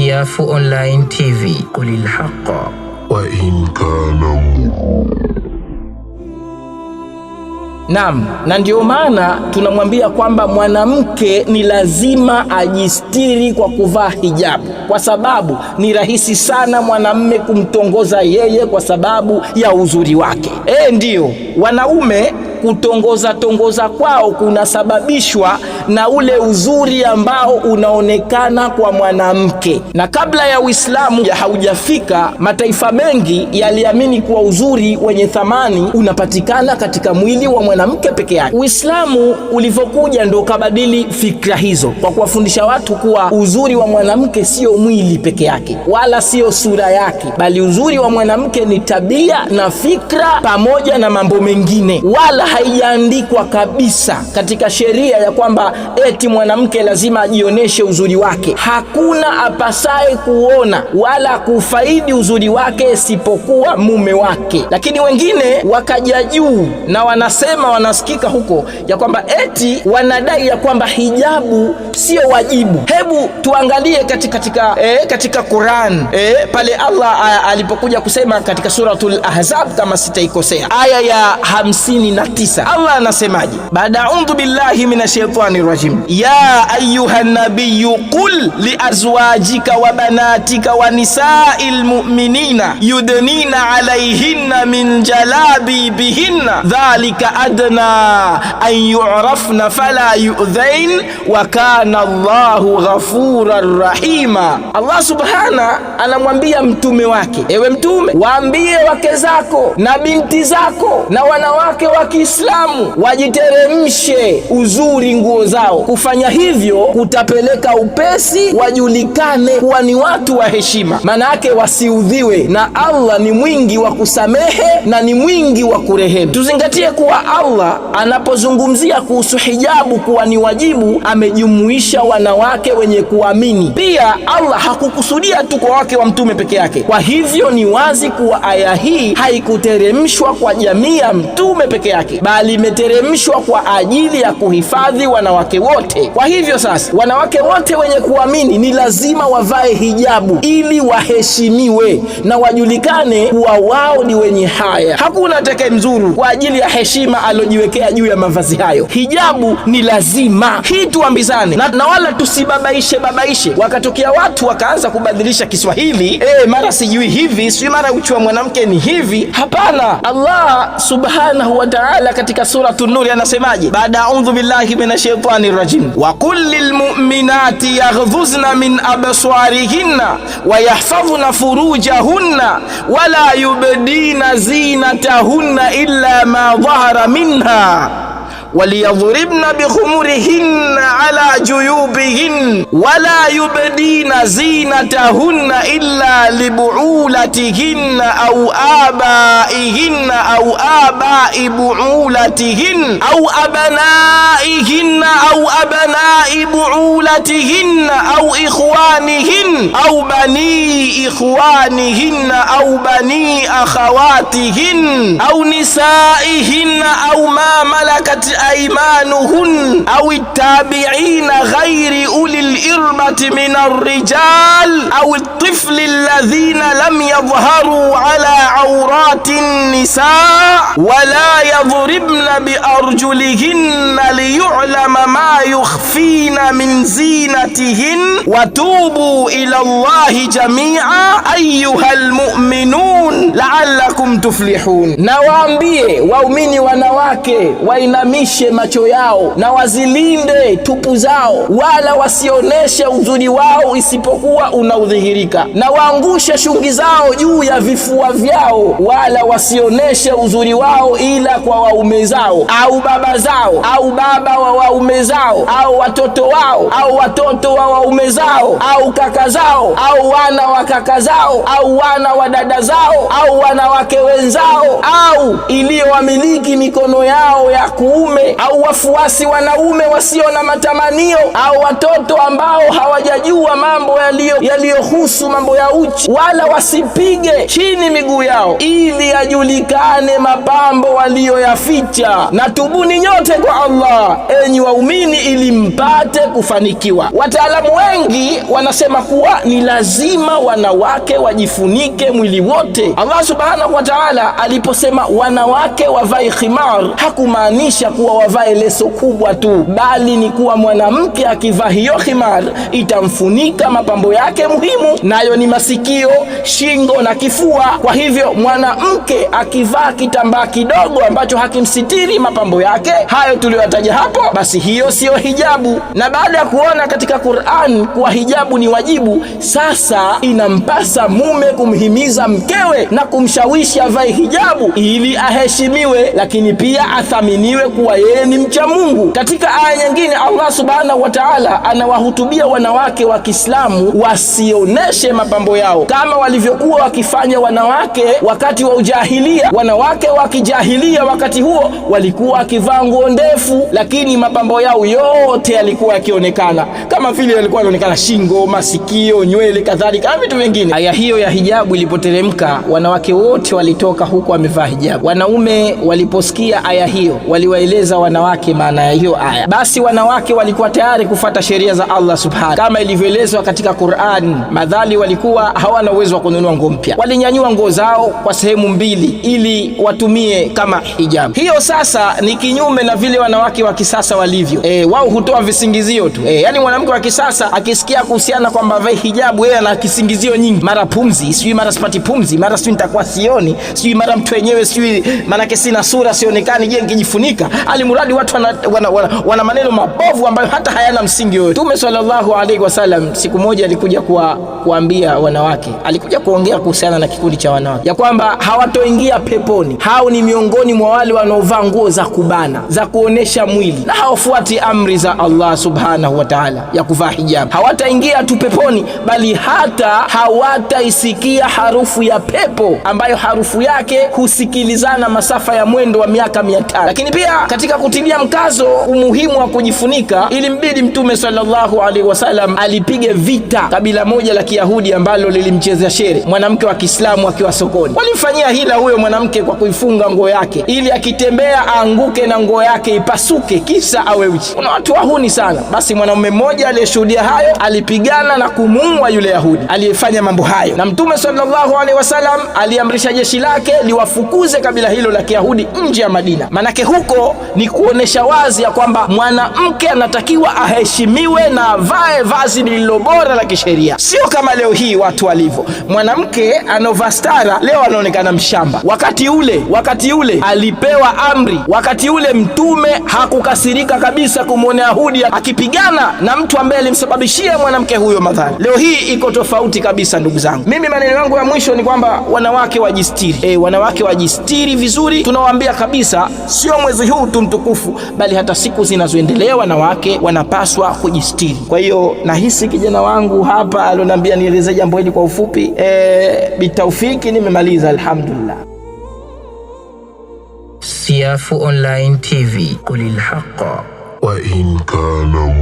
Yafu Online TV, qulil haqqa wa in kana Naam, na ndio maana tunamwambia kwamba mwanamke ni lazima ajistiri kwa kuvaa hijabu, kwa sababu ni rahisi sana mwanamume kumtongoza yeye kwa sababu ya uzuri wake. Ndio wanaume kutongoza kwao kunasababishwa na ule uzuri ambao unaonekana kwa mwanamke. Na kabla ya Uislamu haujafika, mataifa mengi yaliamini kuwa uzuri wenye thamani unapatikana katika mwili wa mwanamke peke yake. Uislamu ulivyokuja ndo kabadili fikra hizo kwa kuwafundisha watu kuwa uzuri wa mwanamke sio mwili peke yake wala sio sura yake, bali uzuri wa mwanamke ni tabia na fikra pamoja na mambo mengine. Wala haijaandikwa kabisa katika sheria ya kwamba eti mwanamke lazima ajioneshe uzuri wake. Hakuna apasaye kuona wala kufaidi uzuri wake isipokuwa mume wake. Lakini wengine wakaja juu na wanasema, wanasikika huko ya kwamba eti wanadai ya kwamba hijabu sio wajibu. Hebu tuangalie katika Qur'an pale Allah alipokuja kusema katika suratul Ahzab, kama sitaikosea, aya ya 59, Allah anasemaje? Baada a'udhu billahi minash shaitani rajim, ya ayyuhan nabiyyu qul li azwajika wa banatika wa nisa'il mu'minina yudnina alayhinna min jalabibihinna dhalika adna an yu'rafna fala yu'dhain wa kana Allahu ghafurar rahima. Allah subhana anamwambia mtume wake, ewe mtume, waambie wake zako na binti zako na wanawake wa Kiislamu wajiteremshe uzuri nguo zao. Kufanya hivyo kutapeleka upesi wajulikane kuwa ni watu wa heshima, maana yake wasiudhiwe, na Allah ni mwingi wa kusamehe na ni mwingi wa kurehemu. Tuzingatie kuwa Allah anapozungumzia kuhusu hijabu kuwa ni wajibu, amejumuisha wanawake wenye kuamini. Pia Allah hakukusudia tu kwa wake wa mtume peke yake. Kwa hivyo ni wazi kuwa aya hii haikuteremshwa kwa jamii ya mtume peke yake, bali imeteremshwa kwa ajili ya kuhifadhi wanawake wote. Kwa hivyo sasa, wanawake wote wenye kuamini ni lazima wavae hijabu ili waheshimiwe na wajulikane kuwa wao ni wenye haya. Hakuna atakaye mzuru kwa ajili ya heshima alojiwekea juu ya mavazi hayo. Hijabu ni lazima. Hii tuambizane na wala tusibabaishe wakatokea watu wakaanza kubadilisha Kiswahili, mara sijui hivi, sijui mara uchi wa mwanamke ni hivi. Hapana. Allah subhanahu wa ta'ala katika suratul Nur anasemaje? Baada a'udhu billahi minash shaitani rajim, wa kullil mu'minati yaghdhuzna min absarihinna wa yahfazna furujahunna wa la yubdina zinatahunna illa ma dhahara minha وليضربن بخمرهن على جيوبهن ولا يبدين زينتهن إلا لبعولتهن أو آبائهن أو آباء بعولتهن أو أبنائهن أو أبناء بعولتهن أو إخوانهن أو بني إخوانهن أو بني أخواتهن أو نسائهن أو ما ملكت أيمانهن أو التابعين غير أولي الإربة من الرجال أو الطفل الذين لم يظهروا على عورات النساء ولا يضربن بأرجلهن ليعلم ما يخفين من زينتهن وتوبوا إلى الله جميعا أيها المؤمنون لعلكم تفلحون. Nawaambie waumini wanawake wainamishe macho yao na wazilinde tupu zao, wala wasioneshe uzuri wao isipokuwa unaudhihirika, na waangushe shungi zao juu ya vifua vyao, wala wasioneshe uzuri wao ila kwa waume zao au baba zao au baba wa waume zao au watoto wao au watoto wa waume zao au kaka zao au wana wa kaka zao au wana wa dada zao au wanawake wenzao au iliyowamiliki mikono yao ya kuume, au wafuasi wanaume wasio na matamanio, au watoto ambao hawajajua mambo yaliyohusu mambo ya uchi, wala wasipige chini miguu yao ili yajulikane mapambo waliyoyaficha. Na tubuni nyote kwa Allah enyi waumini ili mpate kufanikiwa. Wataalamu wengi wanasema kuwa ni lazima wanawake wajifunike mwili wote. Allah subhanahu wa ta'ala aliposema wanawake wavae khimar, hakumaanisha kuwa wavae leso kubwa tu, bali ni kuwa mwanamke akivaa hiyo khimar itamfunika mapambo yake muhimu, nayo ni masikio, shingo na kifua. Kwa hivyo mwanamke akivaa kitambaa kidogo ambacho hakimsitiri mapambo yake hayo tuliyotaja hapo, basi hiyo sio hijabu. Na baada ya kuona katika Qur'an kuwa hijabu ni wajibu, sasa inampasa mume kumhimiza mkewe na kumshawishi avae hijabu ili aheshimiwe, lakini pia athaminiwe kuwa yeye ni mcha Mungu. Katika aya nyingine Allah subhanahu wa ta'ala anawahutubia wanawake wa Kiislamu wasioneshe mapambo yao kama walivyokuwa wakifanya wanawake wakati wa ujahilia. Wanawake wa kijahilia wakati huo walikuwa wakivaa nguo ndefu, lakini mapambo yao yote yalikuwa yakionekana, kama vile yalikuwa yanaonekana shingo, masikio, nywele, kadhalika na vitu vingine. Aya hiyo ya hijabu ilipoteremka, wanawake wote walitoka huko wamevaa hijabu. Wanaume waliposikia aya hiyo waliwaeleza wanawake maana ya hiyo aya. Basi wanawake walikuwa tayari kufuata sheria za Allah subhanahu kama ilivyoelezwa katika Qur'an. Madhali walikuwa hawana uwezo wa kununua nguo mpya, walinyanyua nguo zao kwa sehemu mbili ili watumie kama hijabu. Hiyo sasa ni kinyume na vile wanawake wa kisasa walivyo. Wao hutoa visingizio tu. Yani mwanamke wa kisasa akisikia kuhusiana kwamba vae hijabu, yeye ana kisingizio nyingi, mara pumzi, sijui mara sipati pumzi, mara sijui nitakuwa sioni, sijui mara mtu wenyewe sijui manake sina sura sionekani, je nikijifunika. Alimuradi watu wana maneno mabovu ambayo hata hayana msingi wote. Mtume sallallahu alaihi wasallam siku moja alikuja kuambia wanawake, alikuja kuongea kuhusiana na kikundi cha wanawake ya kwamba hawatoingia peponi. Hao ni miongoni mwa wale wanaovaa nguo za kubana, za kuonesha mwili, na hawafuati amri za Allah subhanahu wa ta'ala ya kuvaa hijab. Hawataingia tu peponi, bali hata hawataisikia harufu ya pepo ambayo harufu yake husikilizana masafa ya mwendo wa miaka 500. Lakini pia katika kutilia mkazo umuhimu wa kujifunika, ili mbidi Mtume sallallahu alaihi wasallam alipige vita kabila moja la Kiyahudi ambalo lilimchezea shere mwanamke wa Kiislamu akiwa sokoni. Walimfanyia hila huyo mwanamke kwa kuifunga nguo yake ili akitembea aanguke na nguo yake ipasuke kisa awe uchi. Kuna watu wahuni sana. Basi mwanamume mmoja aliyeshuhudia hayo alipigana na kumuua yule Yahudi aliyefanya mambo hayo, na Mtume sallallahu alaihi wasallam aliamrisha jeshi lake liwafukuze kabila hilo la Kiyahudi nje ya Madina. Manake huko ni kuonesha wazi ya kwamba mwanamke anatakiwa aheshimiwe na avae vazi lililo bora la kisheria, sio kama leo hii watu walivyo. Mwanamke anovaa stara leo anaonekana mshamba. Wakati ule alipewa amri. Wakati ule Mtume hakukasirika kabisa kumwona Yahudi akipigana na mtu ambaye alimsababishia mwanamke huyo madhara. Leo hii iko tofauti kabisa ndugu zangu. Mimi maneno yangu ya mwisho ni kwamba wanawake wajistiri. Wanawake wajistiri vizuri. Tunawaambia kabisa, sio mwezi huu tu mtukufu, bali hata siku zinazoendelea wanawake wanapaswa kujistiri. Kwa hiyo nahisi kijana wangu hapa aloniambia nieleze jambo hili kwa ufupi. Bitaufiki nimemaliza, alhamdulillah. Siafu Online TV, qulil haqqa wa in kana